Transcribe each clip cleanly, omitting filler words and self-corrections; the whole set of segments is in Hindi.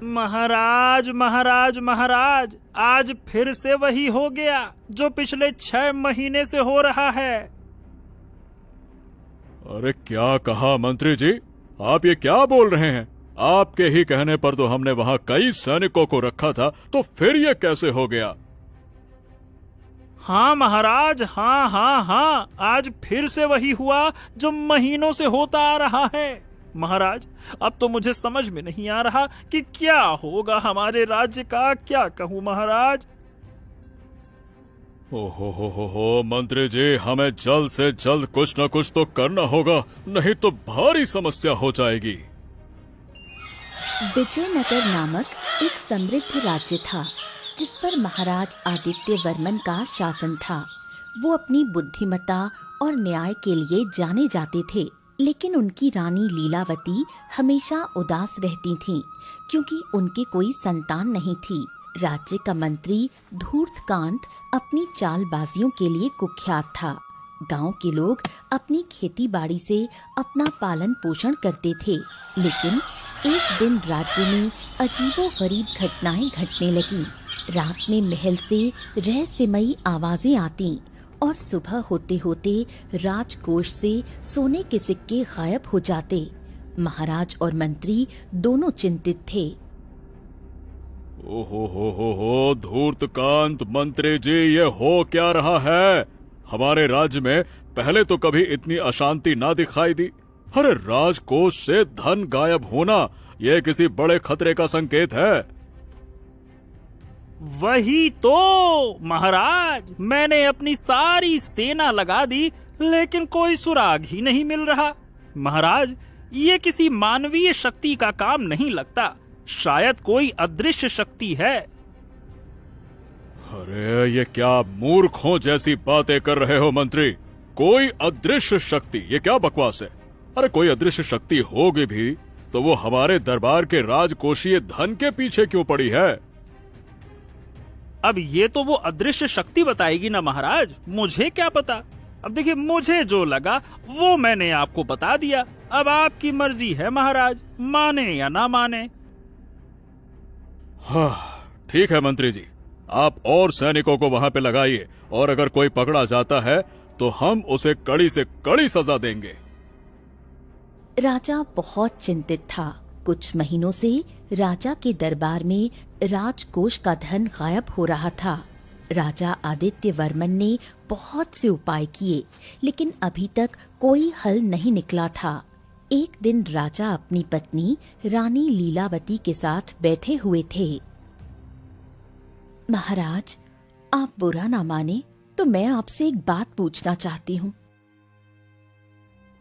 महाराज महाराज महाराज, आज फिर से वही हो गया जो पिछले 6 महीने से हो रहा है। अरे क्या कहा मंत्री जी, आप ये क्या बोल रहे हैं? आपके ही कहने पर तो हमने वहाँ कई सैनिकों को रखा था, तो फिर ये कैसे हो गया? हाँ महाराज, हाँ हाँ हाँ, आज फिर से वही हुआ जो महीनों से होता आ रहा है। महाराज, अब तो मुझे समझ में नहीं आ रहा कि क्या होगा हमारे राज्य का। क्या कहूँ महाराज। हो मंत्री जी, हमें जल्द से जल्द कुछ न कुछ तो करना होगा, नहीं तो भारी समस्या हो जाएगी। विजयनगर नामक एक समृद्ध राज्य था जिस पर महाराज आदित्य वर्मन का शासन था। वो अपनी बुद्धिमत्ता और न्याय के लिए जाने जाते थे, लेकिन उनकी रानी लीलावती हमेशा उदास रहती थीं, क्योंकि उनकी कोई संतान नहीं थी। राज्य का मंत्री धूर्तकांत अपनी चालबाजियों के लिए कुख्यात था। गांव के लोग अपनी खेती बाड़ी से अपना पालन पोषण करते थे, लेकिन एक दिन राज्य में अजीबोगरीब घटनाएं घटने लगी। रात में महल से रहस्यमयी आवाजें आती और सुबह होते होते राजकोष से सोने के सिक्के गायब हो जाते। महाराज और मंत्री दोनों चिंतित थे। ओहो धूर्तकांत मंत्री जी, ये हो क्या रहा है? हमारे राज्य में पहले तो कभी इतनी अशांति ना दिखाई दी। अरे राजकोष से धन गायब होना, यह किसी बड़े खतरे का संकेत है। वही तो महाराज, मैंने अपनी सारी सेना लगा दी, लेकिन कोई सुराग ही नहीं मिल रहा। महाराज, ये किसी मानवीय शक्ति का काम नहीं लगता, शायद कोई अदृश्य शक्ति है। अरे ये क्या मूर्खों जैसी बातें कर रहे हो मंत्री? कोई अदृश्य शक्ति, ये क्या बकवास है? अरे कोई अदृश्य शक्ति होगी भी तो वो हमारे दरबार के राजकोषीय धन के पीछे क्यों पड़ी है? अब ये तो वो अदृश्य शक्ति बताएगी ना महाराज, मुझे क्या पता। अब देखिए, मुझे जो लगा वो मैंने आपको बता दिया। अब आपकी मर्जी है महाराज, माने या ना माने। हाँ ठीक है मंत्री जी, आप और सैनिकों को वहां पे लगाइए, और अगर कोई पकड़ा जाता है तो हम उसे कड़ी से कड़ी सजा देंगे। राजा बहुत चिंतित था। कुछ महीनों से राजा के दरबार में राजकोष का धन गायब हो रहा था। राजा आदित्य वर्मन ने बहुत से उपाय किए, लेकिन अभी तक कोई हल नहीं निकला था। एक दिन राजा अपनी पत्नी रानी लीलावती के साथ बैठे हुए थे। महाराज, आप बुरा ना माने तो मैं आपसे एक बात पूछना चाहती हूँ।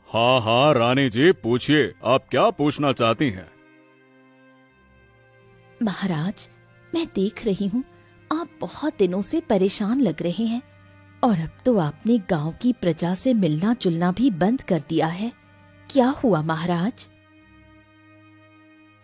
हाँ हाँ रानी जी, पूछिए, आप क्या पूछना चाहती हैं? महाराज, मैं देख रही हूँ आप बहुत दिनों से परेशान लग रहे हैं, और अब तो आपने गांव की प्रजा से मिलना जुलना भी बंद कर दिया है। क्या हुआ महाराज?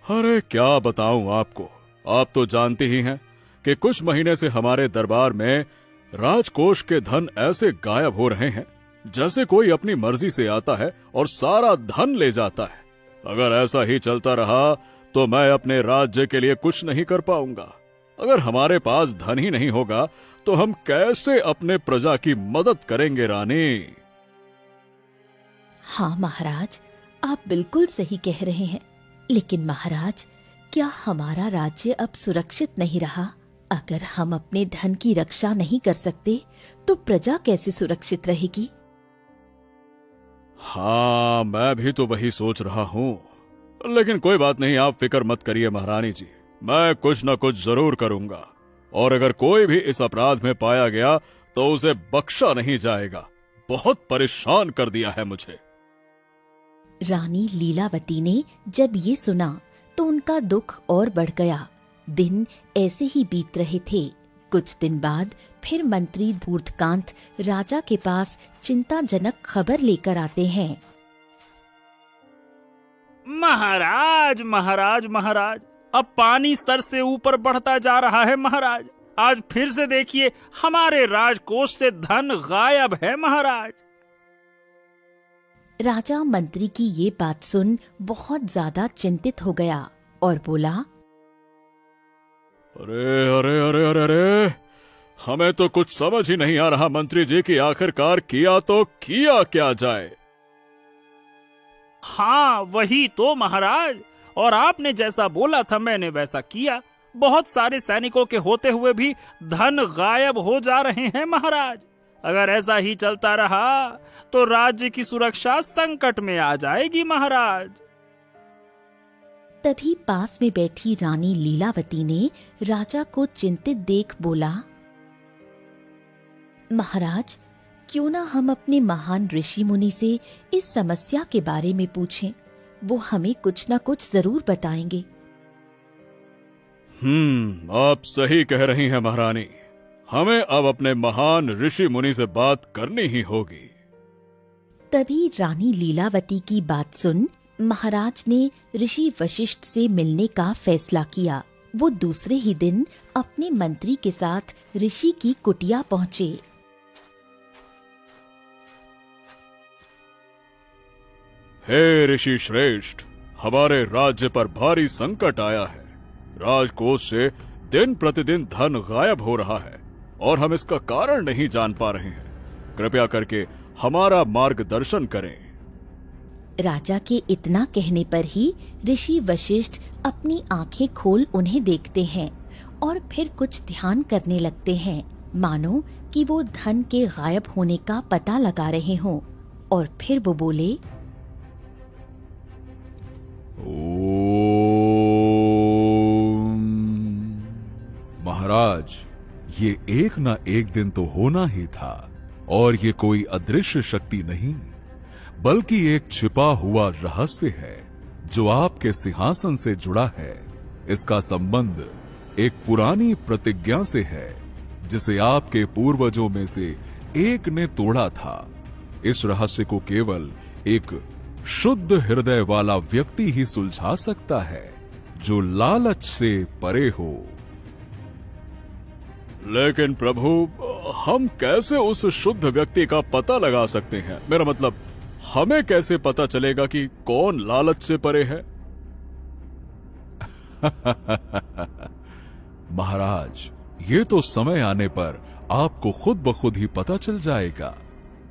अरे क्या बताऊं आपको, आप तो जानते ही हैं कि कुछ महीने से हमारे दरबार में राजकोष के धन ऐसे गायब हो रहे हैं जैसे कोई अपनी मर्जी से आता है और सारा धन ले जाता है। अगर ऐसा ही चलता रहा तो मैं अपने राज्य के लिए कुछ नहीं कर पाऊंगा। अगर हमारे पास धन ही नहीं होगा तो हम कैसे अपने प्रजा की मदद करेंगे रानी? हाँ महाराज, आप बिल्कुल सही कह रहे हैं, लेकिन महाराज, क्या हमारा राज्य अब सुरक्षित नहीं रहा? अगर हम अपने धन की रक्षा नहीं कर सकते तो प्रजा कैसे सुरक्षित रहेगी? हाँ, मैं भी तो वही सोच रहा हूँ, लेकिन कोई बात नहीं, आप फिक्र मत करिए महारानी जी, मैं कुछ न कुछ जरूर करूंगा, और अगर कोई भी इस अपराध में पाया गया तो उसे बख्शा नहीं जाएगा। बहुत परेशान कर दिया है मुझे। रानी लीलावती ने जब ये सुना तो उनका दुख और बढ़ गया। दिन ऐसे ही बीत रहे थे। कुछ दिन बाद फिर मंत्री धूर्तकांत राजा के पास चिंताजनक खबर लेकर आते हैं। महाराज महाराज महाराज, अब पानी सर से ऊपर बढ़ता जा रहा है महाराज। आज फिर से देखिए, हमारे राजकोष से धन गायब है महाराज। राजा मंत्री की ये बात सुन बहुत ज्यादा चिंतित हो गया और बोला, अरे अरे अरे अरे अरे, हमें तो कुछ समझ ही नहीं आ रहा मंत्री जी कि आखिरकार किया तो किया क्या जाए। हाँ वही तो महाराज, और आपने जैसा बोला था मैंने वैसा किया। बहुत सारे सैनिकों के होते हुए भी धन गायब हो जा रहे हैं महाराज। अगर ऐसा ही चलता रहा तो राज्य की सुरक्षा संकट में आ जाएगी महाराज। तभी पास में बैठी रानी लीलावती ने राजा को चिंतित देख बोला, महाराज, क्यों ना हम अपने महान ऋषि मुनि से इस समस्या के बारे में पूछें। वो हमें कुछ न कुछ जरूर बताएंगे। आप सही कह रही हैं महारानी। हमें अब अपने महान ऋषि मुनि से बात करनी ही होगी। तभी रानी लीलावती की बात सुन महाराज ने ऋषि वशिष्ठ से मिलने का फैसला किया। वो दूसरे ही दिन अपने मंत्री के साथ ऋषि की कुटिया पहुँचे। हे ऋषि श्रेष्ठ, हमारे राज्य पर भारी संकट आया है। राजकोष से दिन प्रतिदिन धन गायब हो रहा है और हम इसका कारण नहीं जान पा रहे हैं। कृपया करके हमारा मार्गदर्शन करें। राजा के इतना कहने पर ही ऋषि वशिष्ठ अपनी आंखें खोल उन्हें देखते हैं और फिर कुछ ध्यान करने लगते हैं, मानो कि वो धन के गायब होने का पता लगा रहे हों। और फिर वो बोले, महाराज, ये एक ना एक दिन तो होना ही था, और ये कोई अदृश्य शक्ति नहीं बल्कि एक छिपा हुआ रहस्य है जो आपके सिंहासन से जुड़ा है। इसका संबंध एक पुरानी प्रतिज्ञा से है जिसे आपके पूर्वजों में से एक ने तोड़ा था। इस रहस्य को केवल एक शुद्ध हृदय वाला व्यक्ति ही सुलझा सकता है जो लालच से परे हो। लेकिन प्रभु, हम कैसे उस शुद्ध व्यक्ति का पता लगा सकते हैं? मेरा मतलब, हमें कैसे पता चलेगा कि कौन लालच से परे है? महाराज, ये तो समय आने पर आपको खुद ब खुद ही पता चल जाएगा।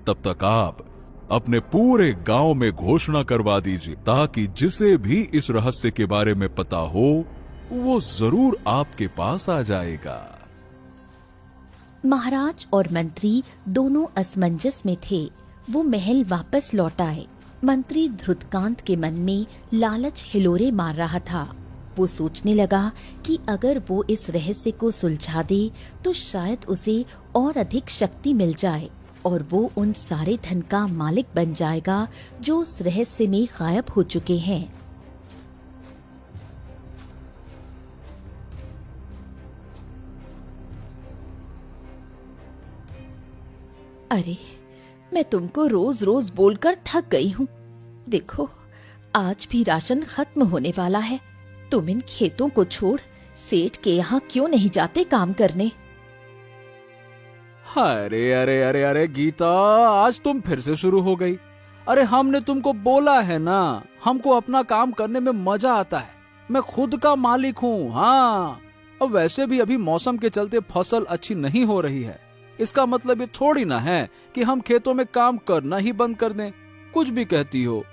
तब तक आप अपने पूरे गांव में घोषणा करवा दीजिए ताकि जिसे भी इस रहस्य के बारे में पता हो वो जरूर आपके पास आ जाएगा। महाराज और मंत्री दोनों असमंजस में थे। वो महल वापस लौट आए। मंत्री ध्रुतकांत के मन में लालच हिलोरे मार रहा था। वो सोचने लगा कि अगर वो इस रहस्य को सुलझा दे तो शायद उसे और अधिक शक्ति मिल जाए और वो उन सारे धन का मालिक बन जाएगा जो उस रहस्य में गायब हो चुके हैं। अरे, मैं तुमको रोज रोज बोलकर थक गई हूँ। देखो, आज भी राशन खत्म होने वाला है। तुम इन खेतों को छोड़ सेठ के यहाँ क्यों नहीं जाते काम करने? अरे अरे अरे अरे गीता, आज तुम फिर से शुरू हो गई। अरे हमने तुमको बोला है ना, हमको अपना काम करने में मजा आता है। मैं खुद का मालिक हूँ। हाँ, अब वैसे भी अभी मौसम के चलते फसल अच्छी नहीं हो रही है। इसका मतलब ये थोड़ी ना है कि हम खेतों में काम करना ही बंद कर दें। कुछ भी कहती हो।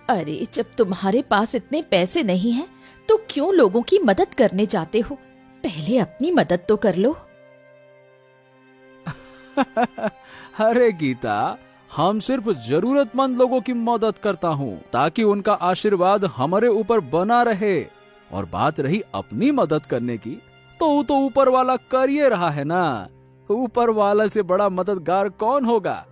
अरे, जब तुम्हारे पास इतने पैसे नहीं हैं, तो क्यों लोगों की मदद करने जाते हो? पहले अपनी मदद तो कर लो। अरे गीता, हम सिर्फ जरूरतमंद लोगों की मदद करता हूँ ताकि उनका आशीर्वाद हमारे ऊपर बना रहे। और बात रही अपनी मदद करने की, तो ऊपर वाला कर ये रहा है ना। ऊपर वाला से बड़ा मददगार कौन होगा?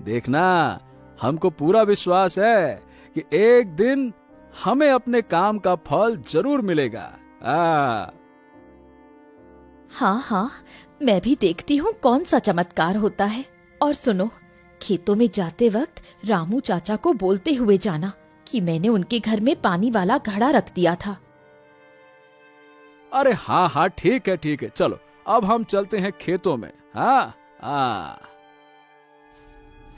देखना, हमको पूरा विश्वास है कि एक दिन हमें अपने काम का फल जरूर मिलेगा। हाँ, मैं भी देखती हूँ कौन सा चमत्कार होता है। और सुनो, खेतों में जाते वक्त रामू चाचा को बोलते हुए जाना कि मैंने उनके घर में पानी वाला घड़ा रख दिया था। अरे हाँ, ठीक है, चलो अब हम चलते हैं खेतों में। हाँ।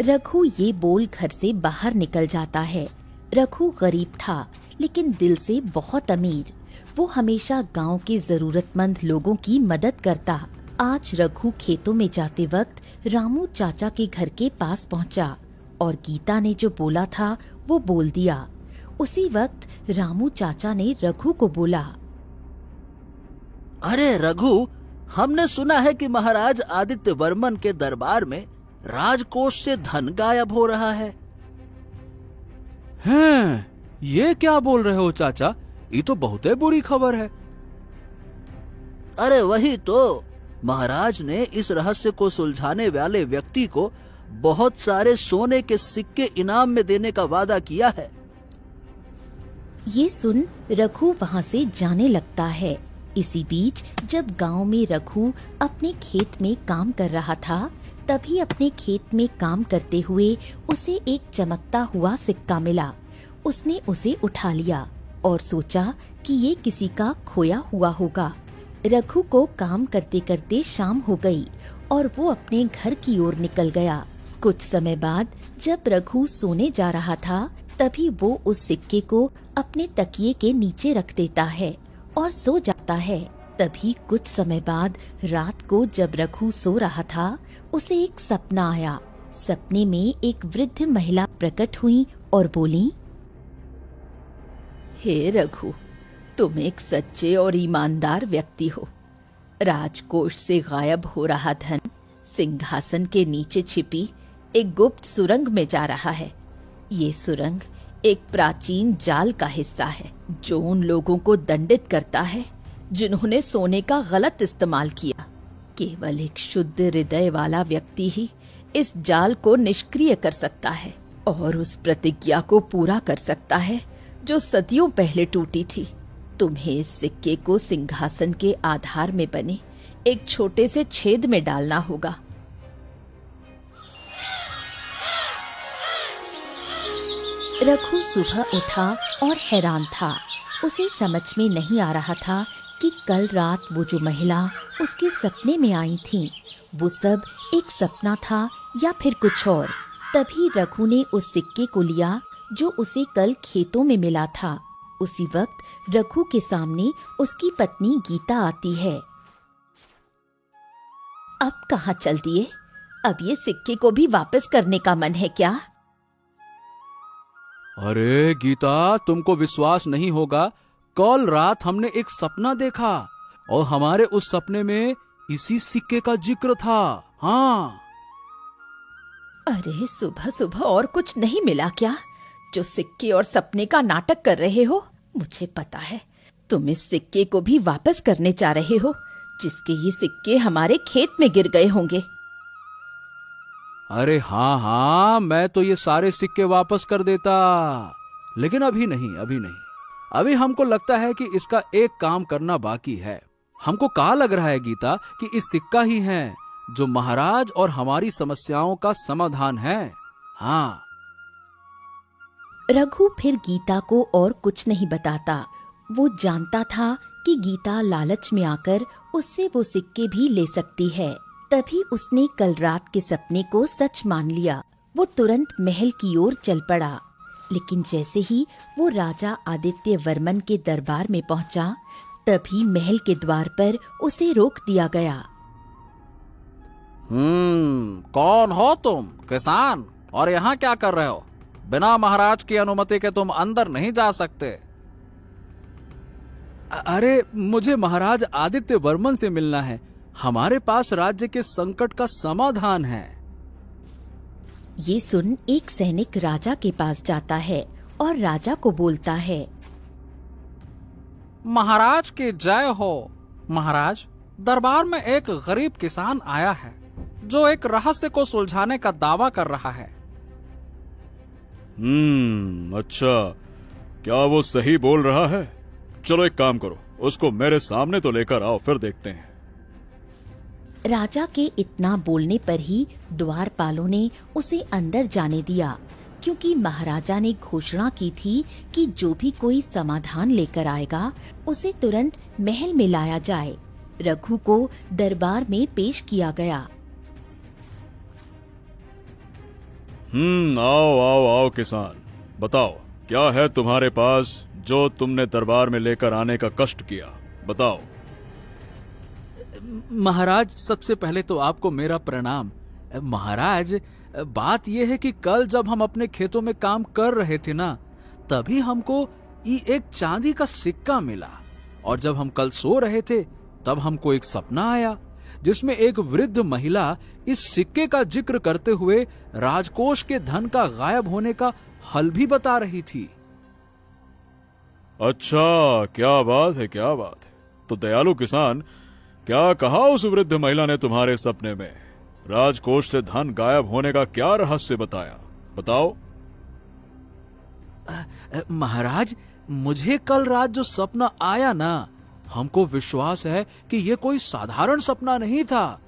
रघु ये बोल घर से बाहर निकल जाता है। रघु गरीब था लेकिन दिल से बहुत अमीर। वो हमेशा गांव के जरूरतमंद लोगों की मदद करता। आज रघु खेतों में जाते वक्त रामू चाचा के घर के पास पहुंचा और गीता ने जो बोला था वो बोल दिया। उसी वक्त रामू चाचा ने रघु को बोला, अरे रघु, हमने सुना है कि महाराज आदित्य वर्मन के दरबार में राजकोष से धन गायब हो रहा है। हैं, ये क्या बोल रहे हो चाचा? ये तो बहुत बुरी खबर है। अरे वही तो, महाराज ने इस रहस्य को सुलझाने वाले व्यक्ति को बहुत सारे सोने के सिक्के इनाम में देने का वादा किया है। ये सुन रघु वहाँ से जाने लगता है। इसी बीच जब गांव में रघु अपने खेत में काम कर रहा था, तभी अपने खेत में काम करते हुए उसे एक चमकता हुआ सिक्का मिला। उसने उसे उठा लिया और सोचा कि ये किसी का खोया हुआ होगा। रघु को काम करते करते शाम हो गई और वो अपने घर की ओर निकल गया। कुछ समय बाद जब रघु सोने जा रहा था, तभी वो उस सिक्के को अपने तकिए के नीचे रख देता है और सो जाता है। तभी कुछ समय बाद रात को जब रघु सो रहा था, उसे एक सपना आया। सपने में एक वृद्ध महिला प्रकट हुई और बोली, हे रघु, तुम एक सच्चे और ईमानदार व्यक्ति हो। राजकोष से गायब हो रहा धन सिंहासन के नीचे छिपी एक गुप्त सुरंग में जा रहा है। ये सुरंग एक प्राचीन जाल का हिस्सा है जो उन लोगों को दंडित करता है जिन्होंने सोने का गलत इस्तेमाल किया। केवल एक शुद्ध हृदय वाला व्यक्ति ही इस जाल को निष्क्रिय कर सकता है और उस प्रतिज्ञा को पूरा कर सकता है जो सदियों पहले टूटी थी। तुम्हें इस सिक्के को सिंहासन के आधार में बने एक छोटे से छेद में डालना होगा। रघु सुबह उठा और हैरान था। उसे समझ में नहीं आ रहा था कि कल रात वो जो महिला उसके सपने में आई थी, वो सब एक सपना था या फिर कुछ और। तभी रघु ने उस सिक्के को लिया जो उसे कल खेतों में मिला था। उसी वक्त रघु के सामने उसकी पत्नी गीता आती है। अब कहाँ चल दिए? अब ये सिक्के को भी वापस करने का मन है क्या? अरे गीता, तुमको विश्वास नहीं होगा, कल रात हमने एक सपना देखा और हमारे उस सपने में इसी सिक्के का जिक्र था। हाँ। अरे सुबह सुबह और कुछ नहीं मिला क्या जो सिक्के और सपने का नाटक कर रहे हो? मुझे पता है तुम इस सिक्के को भी वापस करने जा रहे हो, जिसके ये सिक्के हमारे खेत में गिर गए होंगे। अरे हाँ हाँ, मैं तो ये सारे सिक्के वापस कर देता, लेकिन अभी नहीं। अभी हमको लगता है कि इसका एक काम करना बाकी है। हमको कहा लग रहा है गीता कि इस सिक्का ही है जो महाराज और हमारी समस्याओं का समाधान है। हाँ। रघु फिर गीता को और कुछ नहीं बताता। वो जानता था कि गीता लालच में आकर उससे वो सिक्के भी ले सकती है। तभी उसने कल रात के सपने को सच मान लिया। वो तुरंत महल की ओर चल पड़ा, लेकिन जैसे ही वो राजा आदित्य वर्मन के दरबार में पहुंचा, तभी महल के द्वार पर उसे रोक दिया गया। कौन हो तुम? किसान? और यहाँ क्या कर रहे हो? बिना महाराज की अनुमति के तुम अंदर नहीं जा सकते। अरे मुझे महाराज आदित्य वर्मन से मिलना है। हमारे पास राज्य के संकट का समाधान है। ये सुन एक सैनिक राजा के पास जाता है और राजा को बोलता है, महाराज की जय हो। महाराज, दरबार में एक गरीब किसान आया है जो एक रहस्य को सुलझाने का दावा कर रहा है। अच्छा, क्या वो सही बोल रहा है? चलो एक काम करो, उसको मेरे सामने तो लेकर आओ, फिर देखते हैं। राजा के इतना बोलने पर ही द्वारपालों ने उसे अंदर जाने दिया, क्योंकि महाराजा ने घोषणा की थी कि जो भी कोई समाधान लेकर आएगा उसे तुरंत महल में लाया जाए। रघु को दरबार में पेश किया गया। आओ किसान, बताओ क्या है तुम्हारे पास जो तुमने दरबार में लेकर आने का कष्ट किया? बताओ। महाराज, सबसे पहले तो आपको मेरा प्रणाम। महाराज, बात यह है कि कल जब हम अपने खेतों में काम कर रहे थे ना, तभी हमको एक चांदी का सिक्का मिला। और जब हम कल सो रहे थे तब हमको एक सपना आया जिसमें एक वृद्ध महिला इस सिक्के का जिक्र करते हुए राजकोष के धन का गायब होने का हल भी बता रही थी। अच्छा, क्या बात है, क्या बात है। तो दयालु किसान, क्या कहा उस वृद्ध महिला ने तुम्हारे सपने में? राजकोष से धन गायब होने का क्या रहस्य बताया? बताओ। महाराज, मुझे कल रात जो सपना आया ना, हमको विश्वास है कि यह कोई साधारण सपना नहीं था।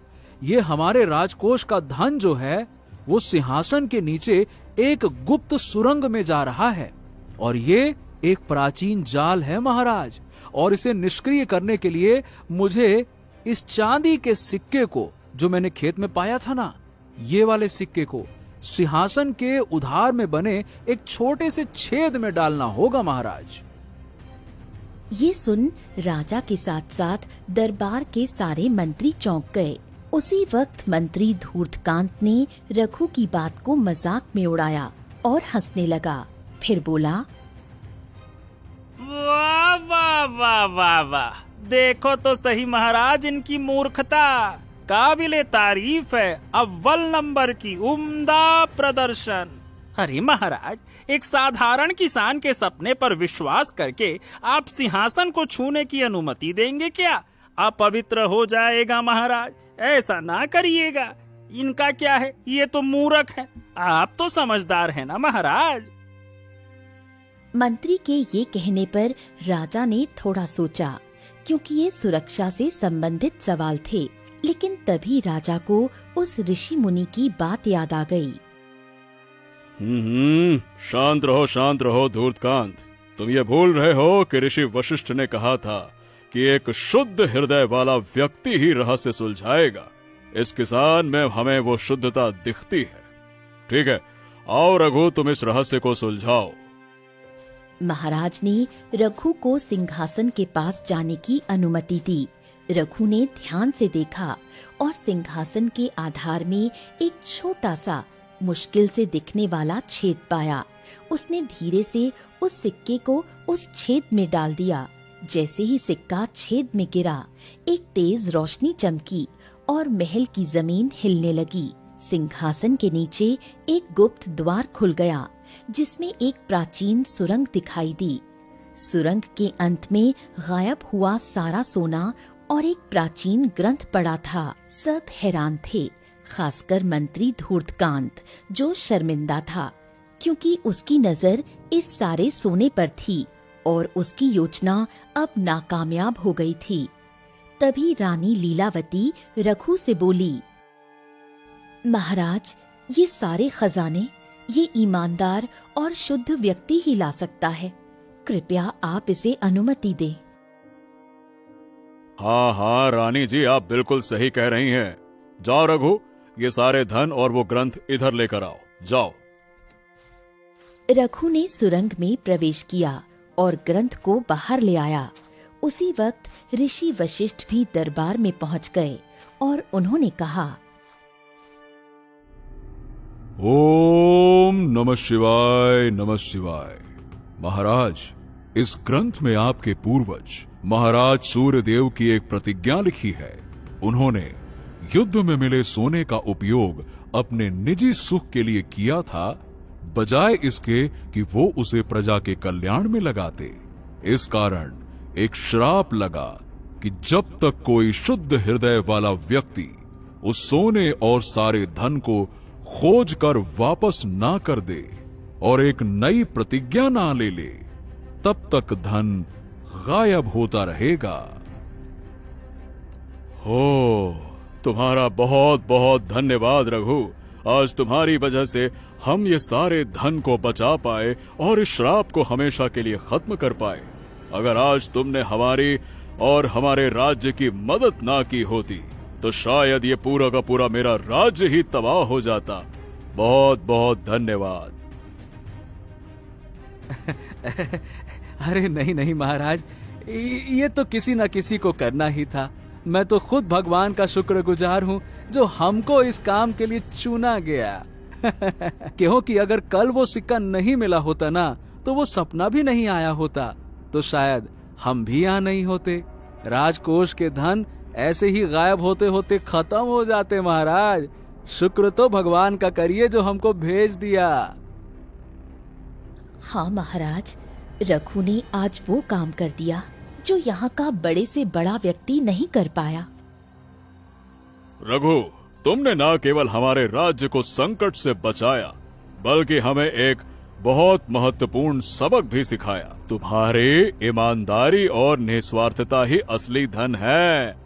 ये हमारे राजकोष का धन जो है वो सिंहासन के नीचे एक गुप्त सुरंग में जा रहा है। और ये एक प्राचीन जाल है महाराज, और इसे निष्क्रिय करने के लिए मुझे इस चांदी के सिक्के को, जो मैंने खेत में पाया था ना, ये वाले सिक्के को सिंहासन के उधार में बने एक छोटे से छेद में डालना होगा महाराज। ये सुन राजा के साथ साथ दरबार के सारे मंत्री चौंक गए। उसी वक्त मंत्री धूर्तकांत ने रघु की बात को मजाक में उड़ाया और हंसने लगा। फिर बोला, वाह वाह वाह वाह वाह, देखो तो सही महाराज इनकी मूर्खता। काबिले तारीफ है, अव्वल नंबर की उम्दा प्रदर्शन। अरे महाराज, एक साधारण किसान के सपने पर विश्वास करके आप सिंहासन को छूने की अनुमति देंगे क्या? अपवित्र हो जाएगा महाराज, ऐसा ना करिएगा। इनका क्या है, ये तो मूर्ख है। आप तो समझदार हैं ना महाराज। मंत्री के ये कहने पर राजा ने थोड़ा सोचा, क्योंकि ये सुरक्षा से संबंधित सवाल थे। लेकिन तभी राजा को उस ऋषि मुनि की बात याद आ गई। शांत रहो धूर्तकांत। तुम ये भूल रहे हो कि ऋषि वशिष्ठ ने कहा था कि एक शुद्ध हृदय वाला व्यक्ति ही रहस्य सुलझाएगा। इस किसान में हमें वो शुद्धता दिखती है। ठीक है, आओ रघु, तुम इस रहस्य को सुलझाओ। महाराज ने रघु को सिंहासन के पास जाने की अनुमति दी। रघु ने ध्यान से देखा और सिंहासन के आधार में एक छोटा सा, मुश्किल से दिखने वाला छेद पाया। उसने धीरे से उस सिक्के को उस छेद में डाल दिया। जैसे ही सिक्का छेद में गिरा, एक तेज रोशनी चमकी और महल की जमीन हिलने लगी। सिंहासन के नीचे एक गुप्त द्वार खुल गया, जिसमें एक प्राचीन सुरंग दिखाई दी। सुरंग के अंत में गायब हुआ सारा सोना और एक प्राचीन ग्रंथ पड़ा था। सब हैरान थे, खासकर मंत्री धूर्तकांत, जो शर्मिंदा था क्योंकि उसकी नजर इस सारे सोने पर थी और उसकी योजना अब नाकामयाब हो गई थी। तभी रानी लीलावती रघु से बोली, महाराज, ये सारे खजाने ये ईमानदार और शुद्ध व्यक्ति ही ला सकता है। कृपया आप इसे अनुमति दें। हाँ रानी जी, आप बिल्कुल सही कह रही हैं। जाओ रघु, ये सारे धन और वो ग्रंथ इधर लेकर आओ, जाओ। रघु ने सुरंग में प्रवेश किया और ग्रंथ को बाहर ले आया। उसी वक्त ऋषि वशिष्ठ भी दरबार में पहुंच गए और उन्होंने कहा, ओम नमः शिवाय, नमः शिवाय। महाराज, इस ग्रंथ में आपके पूर्वज महाराज सूर्यदेव की एक प्रतिज्ञा लिखी है। उन्होंने युद्ध में मिले सोने का उपयोग अपने निजी सुख के लिए किया था, बजाय इसके कि वो उसे प्रजा के कल्याण में लगाते। इस कारण एक श्राप लगा कि जब तक कोई शुद्ध हृदय वाला व्यक्ति उस सोने और सारे धन को खोज कर वापस ना कर दे और एक नई प्रतिज्ञा ना ले ले, तब तक धन गायब होता रहेगा। हो, तुम्हारा बहुत बहुत धन्यवाद रघु। आज तुम्हारी वजह से हम ये सारे धन को बचा पाए और इस श्राप को हमेशा के लिए खत्म कर पाए। अगर आज तुमने हमारी और हमारे राज्य की मदद ना की होती तो शायद ये पूरा का पूरा मेरा राज्य ही तबाह हो जाता। बहुत बहुत धन्यवाद। अरे नहीं नहीं महाराज, ये तो किसी न किसी को करना ही था। मैं तो खुद भगवान का शुक्रगुजार हूँ जो हमको इस काम के लिए चुना गया। क्योंकि अगर कल वो सिक्का नहीं मिला होता ना, तो वो सपना भी नहीं आया होता, तो शायद हम भी यहाँ नहीं होते। राजकोष के धन ऐसे ही गायब होते होते खत्म हो जाते महाराज। शुक्र तो भगवान का करिए जो हमको भेज दिया। हाँ महाराज, रघु ने आज वो काम कर दिया जो यहाँ का बड़े से बड़ा व्यक्ति नहीं कर पाया। रघु, तुमने न केवल हमारे राज्य को संकट से बचाया, बल्कि हमें एक बहुत महत्वपूर्ण सबक भी सिखाया। तुम्हारी ईमानदारी और निस्वार्थता ही असली धन है।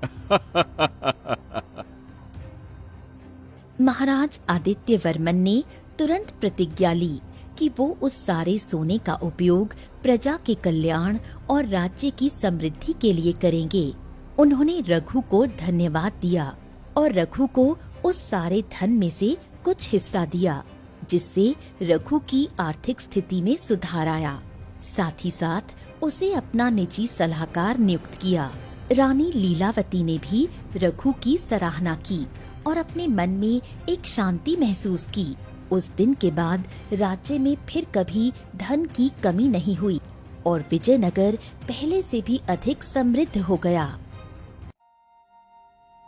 महाराज आदित्य वर्मन ने तुरंत प्रतिज्ञा ली कि वो उस सारे सोने का उपयोग प्रजा के कल्याण और राज्य की समृद्धि के लिए करेंगे। उन्होंने रघु को धन्यवाद दिया और रघु को उस सारे धन में से कुछ हिस्सा दिया, जिससे रघु की आर्थिक स्थिति में सुधार आया। साथ ही साथ उसे अपना निजी सलाहकार नियुक्त किया। रानी लीलावती ने भी रघु की सराहना की और अपने मन में एक शांति महसूस की। उस दिन के बाद राज्य में फिर कभी धन की कमी नहीं हुई और विजयनगर पहले से भी अधिक समृद्ध हो गया।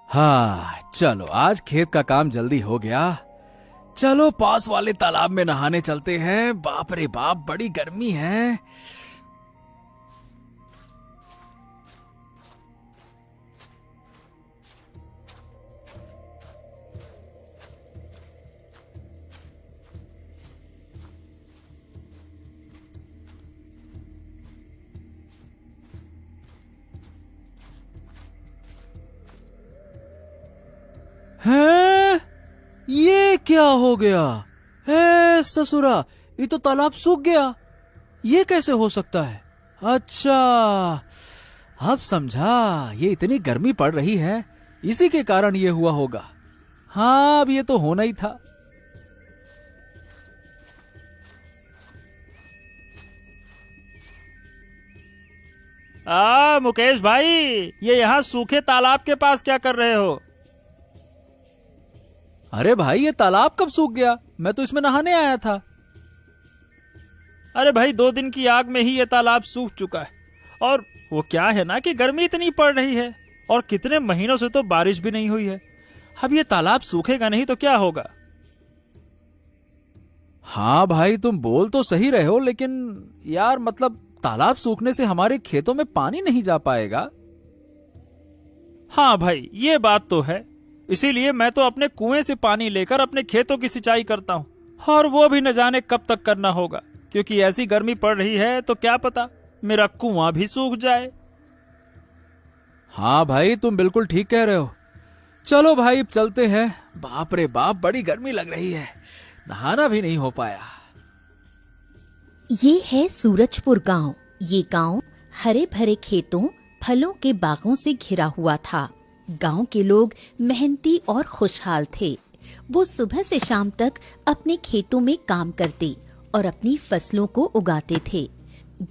हाँ चलो, आज खेत का काम जल्दी हो गया। चलो पास वाले तालाब में नहाने चलते हैं। बाप रे बाप, बड़ी गर्मी है। हैं? ये क्या हो गया? है ससुरा, ये तो तालाब सूख गया। ये कैसे हो सकता है? अच्छा, अब समझा, ये इतनी गर्मी पड़ रही है, इसी के कारण ये हुआ होगा। हाँ, अब ये तो होना ही था। मुकेश भाई, ये यहाँ सूखे तालाब के पास क्या कर रहे हो? अरे भाई, ये तालाब कब सूख गया? मैं तो इसमें नहाने आया था। अरे भाई, 2 दिन की आग में ही ये तालाब सूख चुका है। और वो क्या है ना कि गर्मी इतनी पड़ रही है और कितने महीनों से तो बारिश भी नहीं हुई है। अब ये तालाब सूखेगा नहीं तो क्या होगा? हाँ भाई, तुम बोल तो सही रहे हो, लेकिन यार मतलब तालाब सूखने से हमारे खेतों में पानी नहीं जा पाएगा। हाँ भाई, ये बात तो है। इसीलिए मैं तो अपने कुएं से पानी लेकर अपने खेतों की सिंचाई करता हूँ, और वो भी न जाने कब तक करना होगा, क्योंकि ऐसी गर्मी पड़ रही है तो क्या पता मेरा कुआं भी सूख जाए। हाँ भाई, तुम बिल्कुल ठीक कह रहे हो। चलो भाई, अब चलते हैं। बाप रे बाप, बड़ी गर्मी लग रही है, नहाना भी नहीं हो पाया। ये है सूरजपुर गांव। ये गांव हरे भरे खेतों, फलों के बागों से घिरा हुआ था। गांव के लोग मेहनती और खुशहाल थे। वो सुबह से शाम तक अपने खेतों में काम करते और अपनी फसलों को उगाते थे।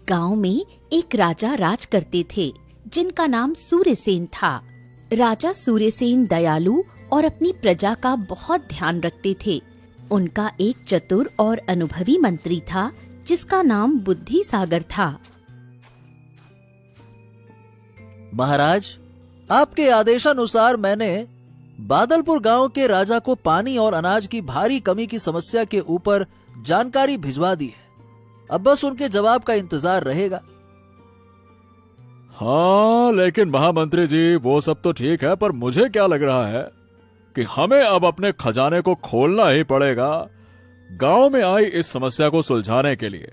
गांव में एक राजा राज करते थे, जिनका नाम सूर्यसेन था। राजा सूर्यसेन दयालु और अपनी प्रजा का बहुत ध्यान रखते थे। उनका एक चतुर और अनुभवी मंत्री था, जिसका नाम बुद्धि सागर था। महाराज, आपके आदेशानुसार मैंने बादलपुर गांव के राजा को पानी और अनाज की भारी कमी की समस्या के ऊपर जानकारी भिजवा दी है। अब बस उनके जवाब का इंतजार रहेगा। हाँ, लेकिन महामंत्री जी, वो सब तो ठीक है, पर मुझे क्या लग रहा है कि हमें अब अपने खजाने को खोलना ही पड़ेगा गांव में आई इस समस्या को सुलझाने के लिए।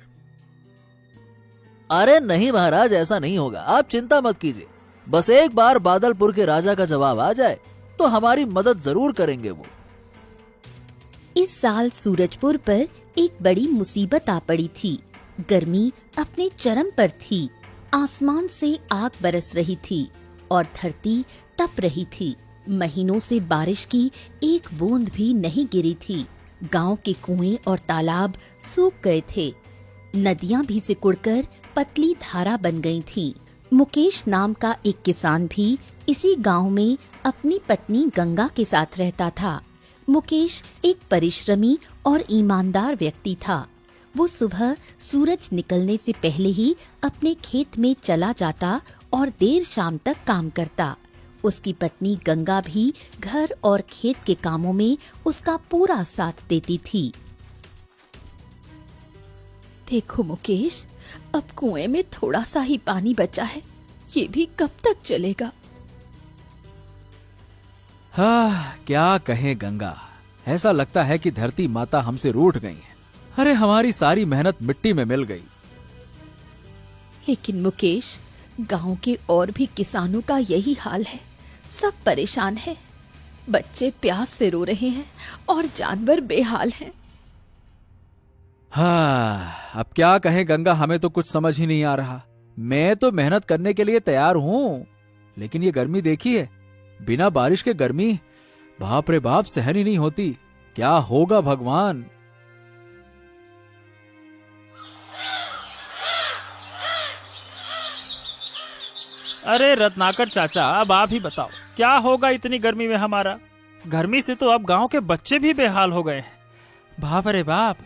अरे नहीं महाराज, ऐसा नहीं होगा। आप चिंता मत कीजिए। बस एक बार बादलपुर के राजा का जवाब आ जाए तो हमारी मदद जरूर करेंगे वो। इस साल सूरजपुर पर एक बड़ी मुसीबत आ पड़ी थी। गर्मी अपने चरम पर थी। आसमान से आग बरस रही थी और धरती तप रही थी। महीनों से बारिश की एक बूंद भी नहीं गिरी थी। गांव के कुएं और तालाब सूख गए थे। नदियां भी सिकुड़कर पतली धारा बन गई थीं। मुकेश नाम का एक किसान भी इसी गांव में अपनी पत्नी गंगा के साथ रहता था। मुकेश एक परिश्रमी और ईमानदार व्यक्ति था। वो सुबह सूरज निकलने से पहले ही अपने खेत में चला जाता और देर शाम तक काम करता। उसकी पत्नी गंगा भी घर और खेत के कामों में उसका पूरा साथ देती थी। देखो मुकेश, अब कुएं में थोड़ा सा ही पानी बचा है, ये भी कब तक चलेगा? हाँ, क्या कहें गंगा, ऐसा लगता है कि धरती माता हमसे रूठ गई है। अरे हमारी सारी मेहनत मिट्टी में मिल गई। लेकिन मुकेश, गांव के और भी किसानों का यही हाल है। सब परेशान हैं। बच्चे प्यास से रो रहे हैं और जानवर बेहाल हैं। हाँ, अब क्या कहें गंगा, हमें तो कुछ समझ ही नहीं आ रहा। मैं तो मेहनत करने के लिए तैयार हूँ, लेकिन ये गर्मी देखिए, बिना बारिश के गर्मी, बाप रे बाप, सहन ही नहीं होती। क्या होगा भगवान। अरे रत्नाकर चाचा, अब आप ही बताओ, क्या होगा इतनी गर्मी में हमारा? गर्मी से तो अब गांव के बच्चे भी बेहाल हो गए हैं। बाप रे बाप।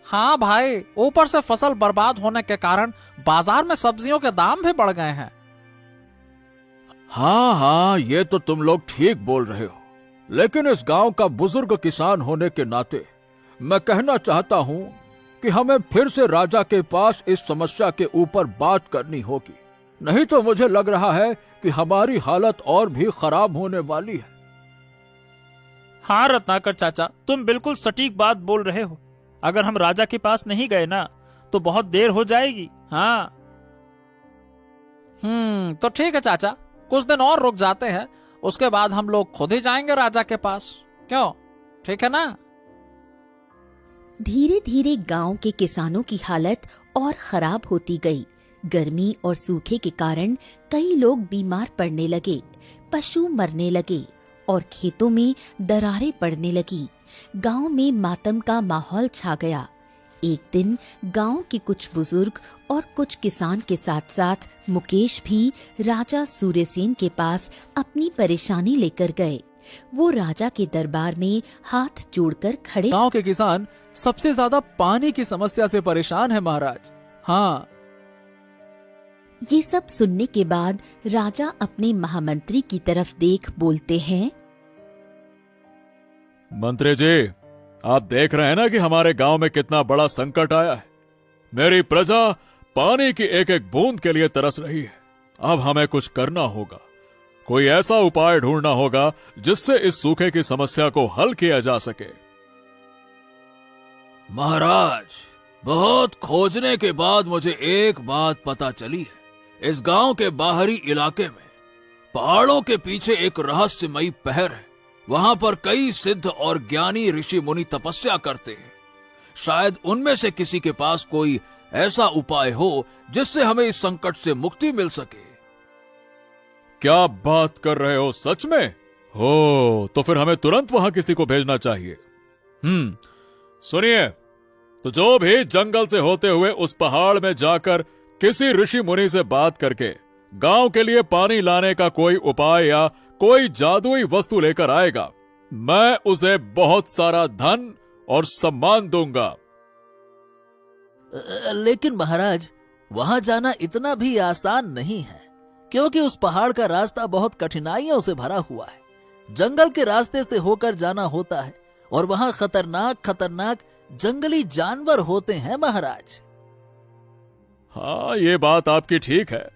हाँ भाई, ऊपर से फसल बर्बाद होने के कारण बाजार में सब्जियों के दाम भी बढ़ गए हैं। हाँ हाँ, ये तो तुम लोग ठीक बोल रहे हो, लेकिन इस गांव का बुजुर्ग किसान होने के नाते मैं कहना चाहता हूँ कि हमें फिर से राजा के पास इस समस्या के ऊपर बात करनी होगी, नहीं तो मुझे लग रहा है कि हमारी हालत और भी खराब होने वाली है। हाँ रत्नाकर चाचा, तुम बिल्कुल सटीक बात बोल रहे हो। अगर हम राजा के पास नहीं गए ना, तो बहुत देर हो जाएगी। हाँ तो ठीक है चाचा, कुछ दिन और रुक जाते हैं, उसके बाद हम लोग खुद ही जाएंगे राजा के पास। क्यों, ठीक है ना? धीरे धीरे गांव के किसानों की हालत और खराब होती गई। गर्मी और सूखे के कारण कई लोग बीमार पड़ने लगे, पशु मरने लगे और खेतों में दरारें पड़ने लगी। गांव में मातम का माहौल छा गया। एक दिन गांव के कुछ बुजुर्ग और कुछ किसान के साथ साथ मुकेश भी राजा सूर्यसेन के पास अपनी परेशानी लेकर गए। वो राजा के दरबार में हाथ जोड़कर खड़े। गांव के किसान सबसे ज्यादा पानी की समस्या से परेशान है महाराज। हाँ, ये सब सुनने के बाद राजा अपने महामंत्री की तरफ देख बोलते हैं, मंत्री जी, आप देख रहे हैं ना कि हमारे गांव में कितना बड़ा संकट आया है। मेरी प्रजा पानी की एक एक बूंद के लिए तरस रही है। अब हमें कुछ करना होगा, कोई ऐसा उपाय ढूंढना होगा जिससे इस सूखे की समस्या को हल किया जा सके। महाराज, बहुत खोजने के बाद मुझे एक बात पता चली है। इस गांव के बाहरी इलाके में पहाड़ों के पीछे एक रहस्यमयी पहर है। वहां पर कई सिद्ध और ज्ञानी ऋषि मुनि तपस्या करते हैं। शायद उनमें से किसी के पास कोई ऐसा उपाय हो जिससे हमें इस संकट से मुक्ति मिल सके। क्या बात कर रहे हो, सच में? हो, तो फिर हमें तुरंत वहां किसी को भेजना चाहिए। सुनिए, तो जो भी जंगल से होते हुए उस पहाड़ में जाकर किसी ऋषि मुनि से बात करके गांव के लिए पानी लाने का कोई उपाय या कोई जादुई वस्तु लेकर आएगा, मैं उसे बहुत सारा धन और सम्मान दूंगा। लेकिन महाराज, वहां जाना इतना भी आसान नहीं है, क्योंकि उस पहाड़ का रास्ता बहुत कठिनाइयों से भरा हुआ है। जंगल के रास्ते से होकर जाना होता है और वहां खतरनाक खतरनाक जंगली जानवर होते हैं महाराज। हाँ, ये बात आपकी ठीक है।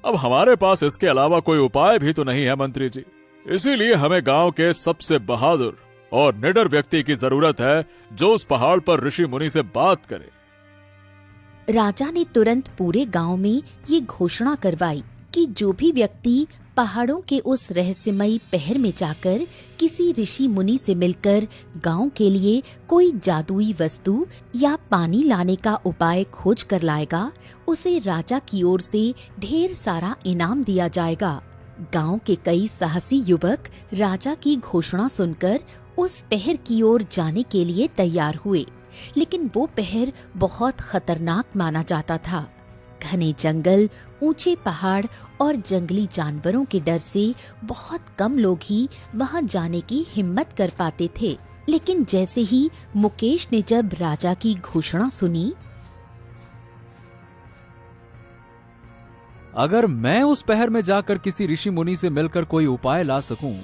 अब हमारे पास इसके अलावा कोई उपाय भी तो नहीं है मंत्री जी। इसीलिए हमें गांव के सबसे बहादुर और निडर व्यक्ति की जरूरत है जो उस पहाड़ पर ऋषि मुनि से बात करे। राजा ने तुरंत पूरे गांव में ये घोषणा करवाई कि जो भी व्यक्ति पहाड़ों के उस रहस्यमयी पहर में जाकर किसी ऋषि मुनि से मिलकर गांव के लिए कोई जादुई वस्तु या पानी लाने का उपाय खोज कर लाएगा, उसे राजा की ओर से ढेर सारा इनाम दिया जाएगा। गांव के कई साहसी युवक राजा की घोषणा सुनकर उस पहर की ओर जाने के लिए तैयार हुए। लेकिन वो पहर बहुत खतरनाक माना जाता था। घने जंगल, ऊंचे पहाड़ और जंगली जानवरों के डर से बहुत कम लोग ही वहां जाने की हिम्मत कर पाते थे। लेकिन जैसे ही मुकेश ने जब राजा की घोषणा सुनी, अगर मैं उस पहर में जाकर किसी ऋषि मुनि से मिलकर कोई उपाय ला सकूं,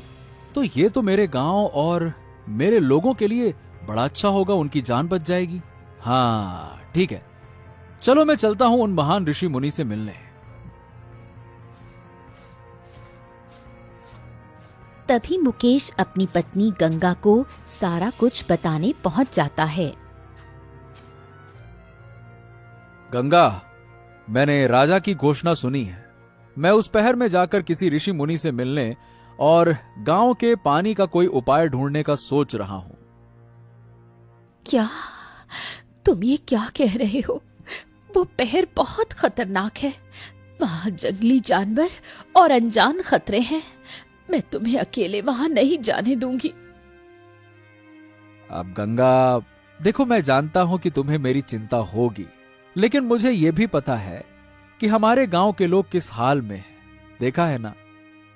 तो ये तो मेरे गांव और मेरे लोगों के लिए बड़ा अच्छा होगा, उनकी जान बच जाएगी। हाँ ठीक है, चलो मैं चलता हूं उन महान ऋषि मुनि से मिलने। तभी मुकेश अपनी पत्नी गंगा को सारा कुछ बताने पहुंच जाता है। गंगा, मैंने राजा की घोषणा सुनी है। मैं उस पहर में जाकर किसी ऋषि मुनि से मिलने और गांव के पानी का कोई उपाय ढूंढने का सोच रहा हूं। क्या तुम ये क्या कह रहे हो? वो पहर बहुत खतरनाक है। वहां जंगली जानवर और अनजान खतरे हैं। मैं तुम्हें अकेले वहां नहीं जाने दूंगी। अब गंगा देखो, मैं जानता हूं कि तुम्हें मेरी चिंता होगी, लेकिन मुझे यह भी पता है कि हमारे गांव के लोग किस हाल में हैं। देखा है ना,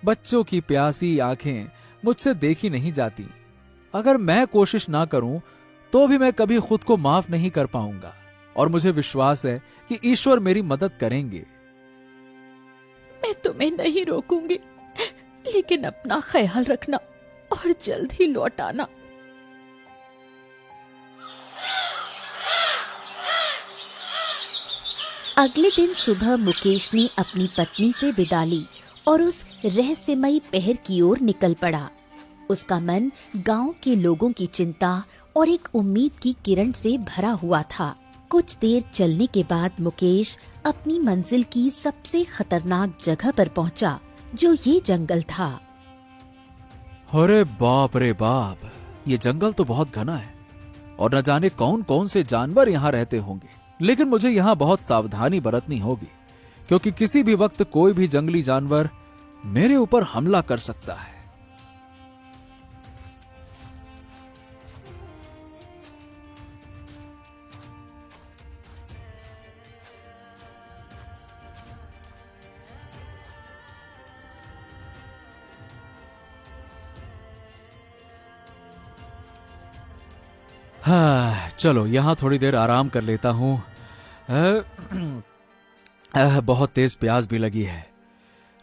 बच्चों की प्यासी आंखें मुझसे देखी नहीं जाती। अगर मैं कोशिश ना करूं तो भी मैं कभी खुद को माफ नहीं कर पाऊंगा, और मुझे विश्वास है कि ईश्वर मेरी मदद करेंगे। मैं तुम्हें नहीं रोकूंगी, लेकिन अपना ख्याल रखना और जल्द ही लौट आना। अगले दिन सुबह मुकेश ने अपनी पत्नी से विदा ली और उस रहस्यमयी पहर की ओर निकल पड़ा। उसका मन गांव के लोगों की चिंता और एक उम्मीद की किरण से भरा हुआ था। कुछ देर चलने के बाद मुकेश अपनी मंजिल की सबसे खतरनाक जगह पर पहुंचा, जो ये जंगल था। अरे बाप रे बाप, ये जंगल तो बहुत घना है और न जाने कौन कौन से जानवर यहाँ रहते होंगे। लेकिन मुझे यहाँ बहुत सावधानी बरतनी होगी, क्योंकि किसी भी वक्त कोई भी जंगली जानवर मेरे ऊपर हमला कर सकता है। हाँ, चलो यहाँ थोड़ी देर आराम कर लेता हूँ। बहुत तेज प्यास भी लगी है,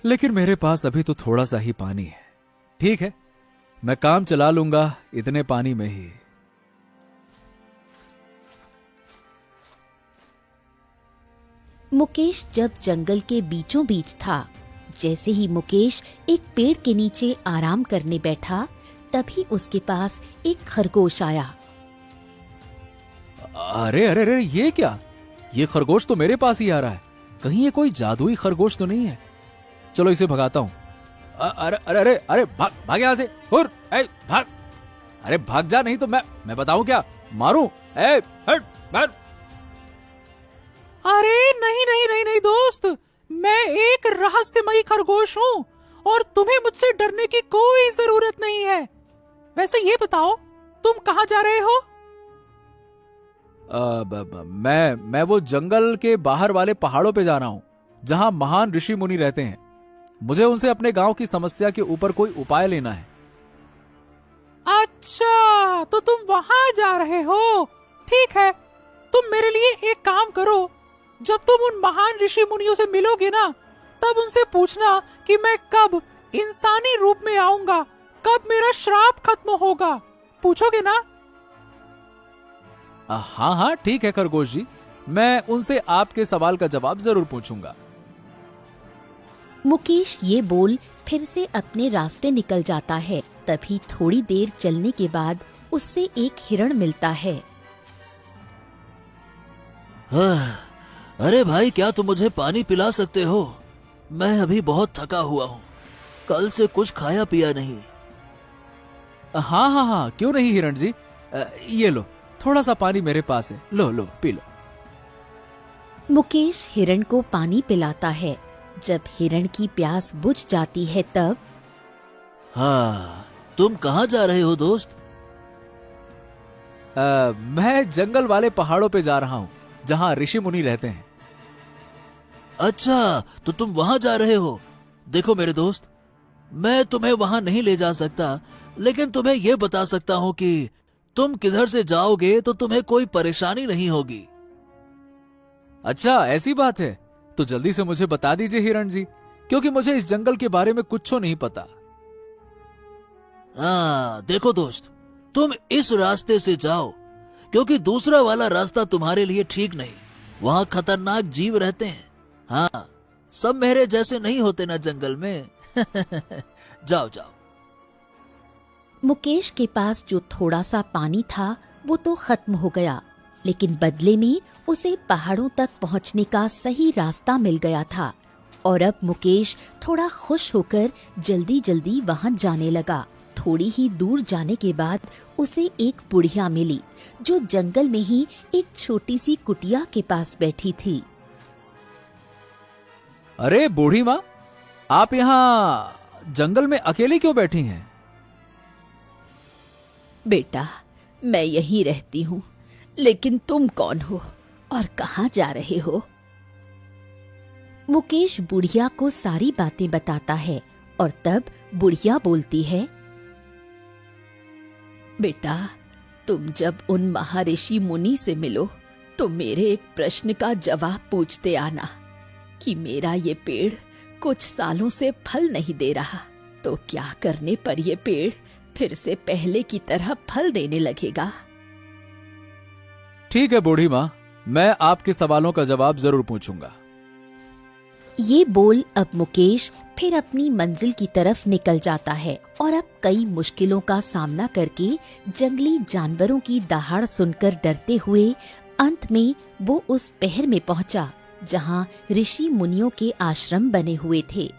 लेकिन मेरे पास अभी तो थोड़ा सा ही पानी है। ठीक है, मैं काम चला लूंगा इतने पानी में ही। मुकेश जब जंगल के बीचों बीच था, जैसे ही मुकेश एक पेड़ के नीचे आराम करने बैठा, तभी उसके पास एक खरगोश आया। अरे अरे अरे, ये क्या? ये खरगोश तो मेरे पास ही आ रहा है। कहीं ये कोई जादुई खरगोश तो नहीं है? चलो इसे भगाता हूँ। अरे अरे अरे अरे, भाग भाग यहाँ से। भाग, अरे भाग जा, नहीं तो मैं बताऊं क्या, मारूं। हट भाग। अरे नहीं नहीं नहीं नहीं दोस्त, मैं एक रहस्यमयी खरगोश हूँ और तुम्हें मुझसे डरने की कोई जरूरत नहीं है। वैसे ये बताओ, तुम कहाँ जा रहे हो? मैं वो जंगल के बाहर वाले पहाड़ों पे जा रहा हूँ, जहाँ महान ऋषि मुनि रहते हैं। मुझे उनसे अपने गांव की समस्या के ऊपर कोई उपाय लेना है। अच्छा, तो तुम वहां जा रहे हो। ठीक है, तुम मेरे लिए एक काम करो। जब तुम उन महान ऋषि मुनियों से मिलोगे ना, तब उनसे पूछना कि मैं कब इंसानी रूप में आऊंगा, कब मेरा श्राप खत्म होगा। पूछोगे ना? हाँ हाँ ठीक है खरगोश जी, मैं उनसे आपके सवाल का जवाब जरूर पूछूंगा। मुकेश ये बोल फिर से अपने रास्ते निकल जाता है। तभी थोड़ी देर चलने के बाद उससे एक हिरण मिलता है। अरे भाई, क्या तुम मुझे पानी पिला सकते हो? मैं अभी बहुत थका हुआ हूँ, कल से कुछ खाया पिया नहीं। हाँ हाँ हाँ, क्यों नहीं हिरण जी, ये लो, थोड़ा सा पानी मेरे पास है, लो लो पी लो। मुकेश हिरण को पानी पिलाता है। जब हिरण की प्यास बुझ जाती है तब, हाँ, तुम कहाँ जा रहे हो दोस्त? मैं जंगल वाले पहाड़ों पे जा रहा हूँ जहाँ ऋषि मुनि रहते हैं। अच्छा, तो तुम वहां जा रहे हो। देखो मेरे दोस्त, मैं तुम्हें वहां नहीं ले जा सकता, लेकिन तुम्हें यह बता सकता हूं कि तुम किधर से जाओगे तो तुम्हें कोई परेशानी नहीं होगी। अच्छा, ऐसी बात है तो जल्दी से मुझे बता दीजिए हिरण जी, क्योंकि मुझे इस जंगल के बारे में कुछ नहीं पता। देखो दोस्त, तुम इस रास्ते से जाओ, क्योंकि दूसरा वाला रास्ता तुम्हारे लिए ठीक नहीं। वहां खतरनाक जीव रहते हैं। हाँ, सब मेरे जैसे नहीं होते ना जंगल में। जाओ जाओ। मुकेश के पास जो थोड़ा सा पानी था वो तो खत्म हो गया, लेकिन बदले में उसे पहाड़ों तक पहुंचने का सही रास्ता मिल गया था। और अब मुकेश थोड़ा खुश होकर जल्दी जल्दी वहां जाने लगा। थोड़ी ही दूर जाने के बाद उसे एक बुढ़िया मिली जो जंगल में ही एक छोटी सी कुटिया के पास बैठी थी। अरे बूढ़ी माँ, आप यहाँ जंगल में अकेले क्यों बैठी हैं? बेटा, मैं यहीं रहती हूँ, लेकिन तुम कौन हो और कहाँ जा रहे हो? मुकेश बुढ़िया को सारी बातें बताता है और तब बुढ़िया बोलती है, बेटा, तुम जब उन महर्षि मुनि से मिलो तो मेरे एक प्रश्न का जवाब पूछते आना कि मेरा ये पेड़ कुछ सालों से फल नहीं दे रहा, तो क्या करने पर ये पेड़ फिर से पहले की तरह फल देने लगेगा? ठीक है बूढ़ी माँ, मैं आपके सवालों का जवाब जरूर पूछूंगा। ये बोल अब मुकेश फिर अपनी मंजिल की तरफ निकल जाता है और अब कई मुश्किलों का सामना करके जंगली जानवरों की दहाड़ सुनकर डरते हुए अंत में वो उस पहर में पहुंचा जहां ऋषि मुनियों के आश्रम बने हुए थे।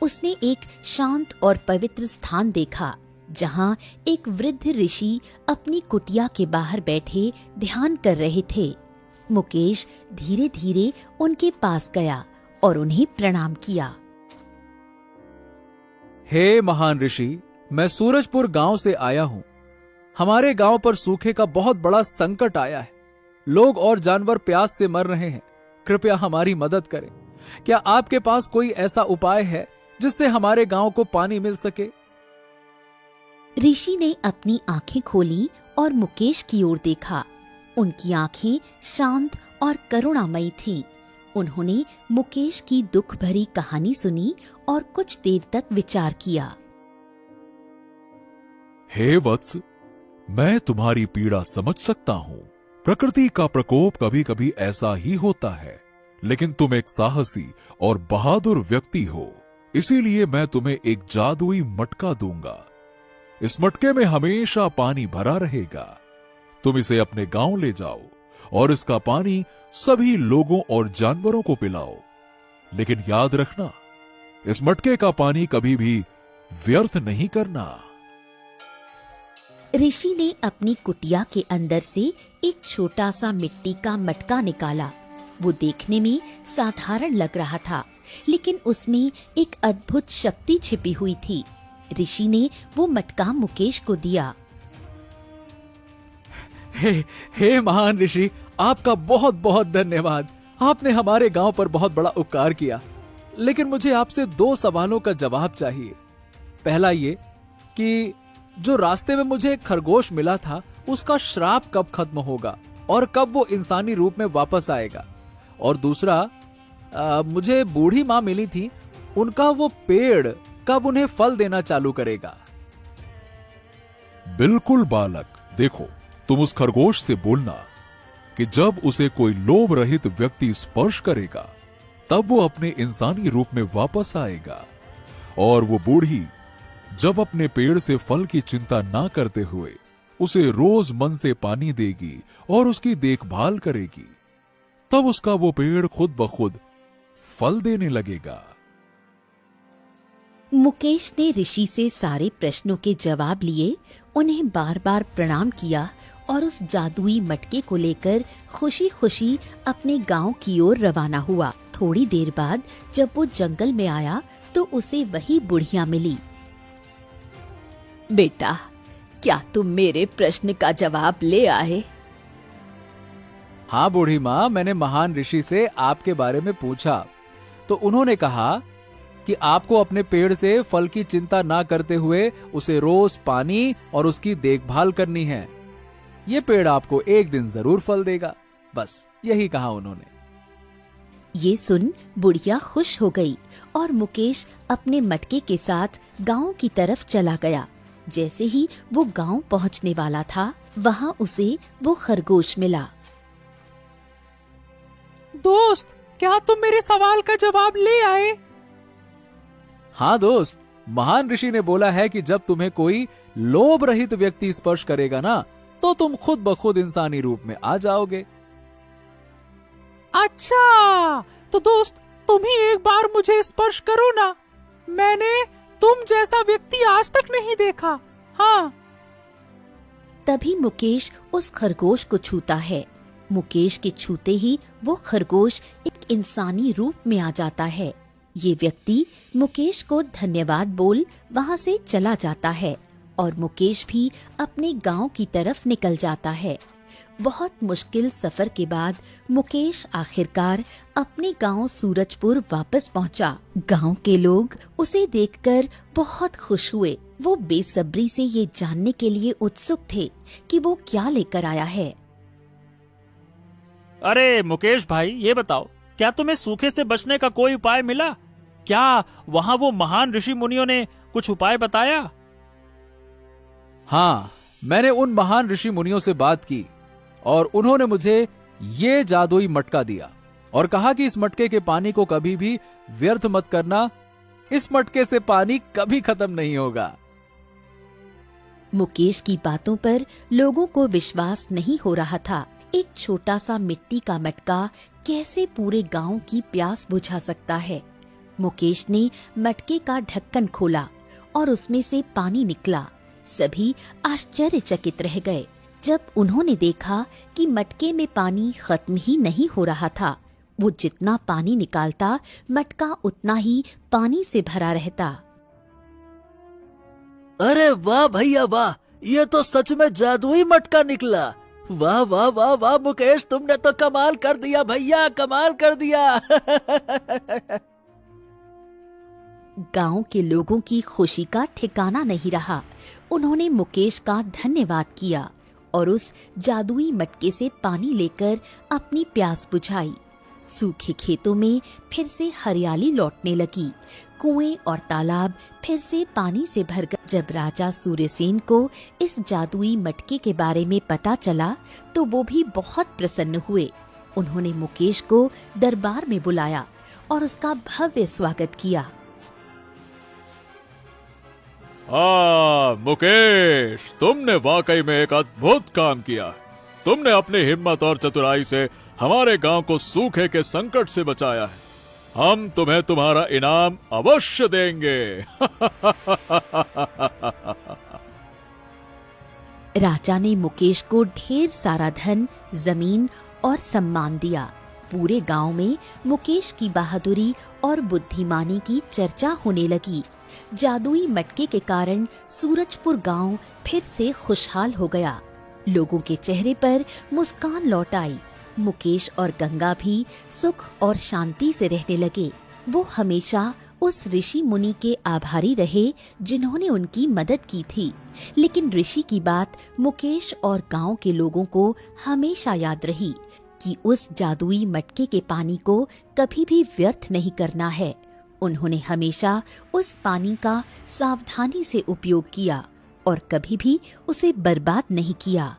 उसने एक शांत और पवित्र स्थान देखा जहां एक वृद्ध ऋषि अपनी कुटिया के बाहर बैठे ध्यान कर रहे थे। मुकेश धीरे धीरे उनके पास गया और उन्हें प्रणाम किया। हे महान ऋषि, मैं सूरजपुर गांव से आया हूं। हमारे गांव पर सूखे का बहुत बड़ा संकट आया है। लोग और जानवर प्यास से मर रहे हैं। कृपया हमारी मदद करें। क्या आपके पास कोई ऐसा उपाय है जिससे हमारे गांव को पानी मिल सके? ऋषि ने अपनी आंखें खोली और मुकेश की ओर देखा। उनकी आंखें शांत और करुणामयी थीं। उन्होंने मुकेश की दुख भरी कहानी सुनी और कुछ देर तक विचार किया। हे वत्स, मैं तुम्हारी पीड़ा समझ सकता हूँ। प्रकृति का प्रकोप कभी कभी ऐसा ही होता है, लेकिन तुम एक साहसी और बहादुर व्यक्ति हो, इसीलिए मैं तुम्हें एक जादुई मटका दूंगा। इस मटके में हमेशा पानी भरा रहेगा। तुम इसे अपने गांव ले जाओ और इसका पानी सभी लोगों और जानवरों को पिलाओ। लेकिन याद रखना, इस मटके का पानी कभी भी व्यर्थ नहीं करना। ऋषि ने अपनी कुटिया के अंदर से एक छोटा सा मिट्टी का मटका निकाला। वो देखने में साधारण लग रहा था, लेकिन उसमें एक अद्भुत शक्ति छिपी हुई थी। ऋषि ने वो मटका मुकेश को दिया। हे महान ऋषि, आपका बहुत बहुत धन्यवाद। आपने हमारे गांव पर बहुत बड़ा उपकार किया। लेकिन मुझे आपसे 2 सवालों का जवाब चाहिए। पहला ये कि जो रास्ते में मुझे एक खरगोश मिला था, उसका श्राप कब खत्म होगा और कब वो इंसानी रूप में वापस आएगा? और दूसरा, मुझे बूढ़ी माँ मिली थी, उनका वो पेड़ कब उन्हें फल देना चालू करेगा? बिल्कुल बालक, देखो, तुम उस खरगोश से बोलना कि जब उसे कोई लोभ रहित व्यक्ति स्पर्श करेगा तब वो अपने इंसानी रूप में वापस आएगा। और वो बूढ़ी जब अपने पेड़ से फल की चिंता ना करते हुए उसे रोज मन से पानी देगी और उसकी देखभाल करेगी, तब उसका वो पेड़ खुद ब खुद फल देने लगेगा। मुकेश ने ऋषि से सारे प्रश्नों के जवाब लिए, उन्हें बार बार प्रणाम किया और उस जादुई मटके को लेकर खुशी खुशी अपने गांव की ओर रवाना हुआ। थोड़ी देर बाद जब वो जंगल में आया तो उसे वही बुढ़िया मिली। बेटा, क्या तुम मेरे प्रश्न का जवाब ले आए? हाँ बूढ़ी माँ, मैंने महान ऋषि से आपके बारे में पूछा तो उन्होंने कहा कि आपको अपने पेड़ से फल की चिंता ना करते हुए उसे रोज पानी और उसकी देखभाल करनी है। ये पेड़ आपको एक दिन जरूर फल देगा। बस यही कहा उन्होंने। ये सुन बुढ़िया खुश हो गई और मुकेश अपने मटके के साथ गांव की तरफ चला गया। जैसे ही वो गांव पहुंचने वाला था, वहां उसे वो खरगोश मिला। दोस्त, क्या तुम मेरे सवाल का जवाब ले आए? हाँ दोस्त, महान ऋषि ने बोला है कि जब तुम्हें कोई लोभ रहित व्यक्ति स्पर्श करेगा ना, तो तुम खुद ब खुद इंसानी रूप में आ जाओगे। अच्छा, तो दोस्त तुम ही एक बार मुझे स्पर्श करो ना। मैंने तुम जैसा व्यक्ति आज तक नहीं देखा। हाँ। तभी मुकेश उस खरगोश को छूता है। मुकेश के छूते ही वो खरगोश एक इंसानी रूप में आ जाता है। ये व्यक्ति मुकेश को धन्यवाद बोल वहाँ से चला जाता है और मुकेश भी अपने गांव की तरफ निकल जाता है। बहुत मुश्किल सफर के बाद मुकेश आखिरकार अपने गांव सूरजपुर वापस पहुंचा। गांव के लोग उसे देखकर बहुत खुश हुए। वो बेसब्री से ये जानने के लिए उत्सुक थे कि वो क्या लेकर आया है। अरे मुकेश भाई, ये बताओ, क्या तुम्हें सूखे से बचने का कोई उपाय मिला? क्या वहाँ वो महान ऋषि मुनियों ने कुछ उपाय बताया? हाँ, मैंने उन महान ऋषि मुनियों से बात की और उन्होंने मुझे ये जादुई मटका दिया और कहा कि इस मटके के पानी को कभी भी व्यर्थ मत करना। इस मटके से पानी कभी खत्म नहीं होगा। मुकेश की बातों पर लोगों को विश्वास नहीं हो रहा था। एक छोटा सा मिट्टी का मटका कैसे पूरे गांव की प्यास बुझा सकता है। मुकेश ने मटके का ढक्कन खोला और उसमें से पानी निकला। सभी आश्चर्यचकित रह गए जब उन्होंने देखा कि मटके में पानी खत्म ही नहीं हो रहा था। वो जितना पानी निकालता, मटका उतना ही पानी से भरा रहता। अरे वाह भैया वाह, ये तो सच में जादुई मटका निकला। वाह वाह वाह वाह मुकेश, तुमने तो कमाल कर दिया भैया, कमाल कर दिया। गांव के लोगों की खुशी का ठिकाना नहीं रहा। उन्होंने मुकेश का धन्यवाद किया और उस जादुई मटके से पानी लेकर अपनी प्यास बुझाई। सूखे खेतों में फिर से हरियाली लौटने लगी। कुएं और तालाब फिर से पानी से भर गए। जब राजा सूर्यसेन को इस जादुई मटके के बारे में पता चला तो वो भी बहुत प्रसन्न हुए। उन्होंने मुकेश को दरबार में बुलाया और उसका भव्य स्वागत किया। हाँ मुकेश, तुमने वाकई में एक अद्भुत काम किया। तुमने अपनी हिम्मत और चतुराई से हमारे गांव को सूखे के संकट से बचाया है। हम तुम्हें तुम्हारा इनाम अवश्य देंगे। राजा ने मुकेश को ढेर सारा धन, जमीन और सम्मान दिया। पूरे गांव में मुकेश की बहादुरी और बुद्धिमानी की चर्चा होने लगी। जादुई मटके के कारण सूरजपुर गांव फिर से खुशहाल हो गया। लोगों के चेहरे पर मुस्कान लौट आई। मुकेश और गंगा भी सुख और शांति से रहने लगे। वो हमेशा उस ऋषि मुनि के आभारी रहे जिन्होंने उनकी मदद की थी। लेकिन ऋषि की बात मुकेश और गांव के लोगों को हमेशा याद रही कि उस जादुई मटके के पानी को कभी भी व्यर्थ नहीं करना है। उन्होंने हमेशा उस पानी का सावधानी से उपयोग किया और कभी भी उसे बर्बाद नहीं किया।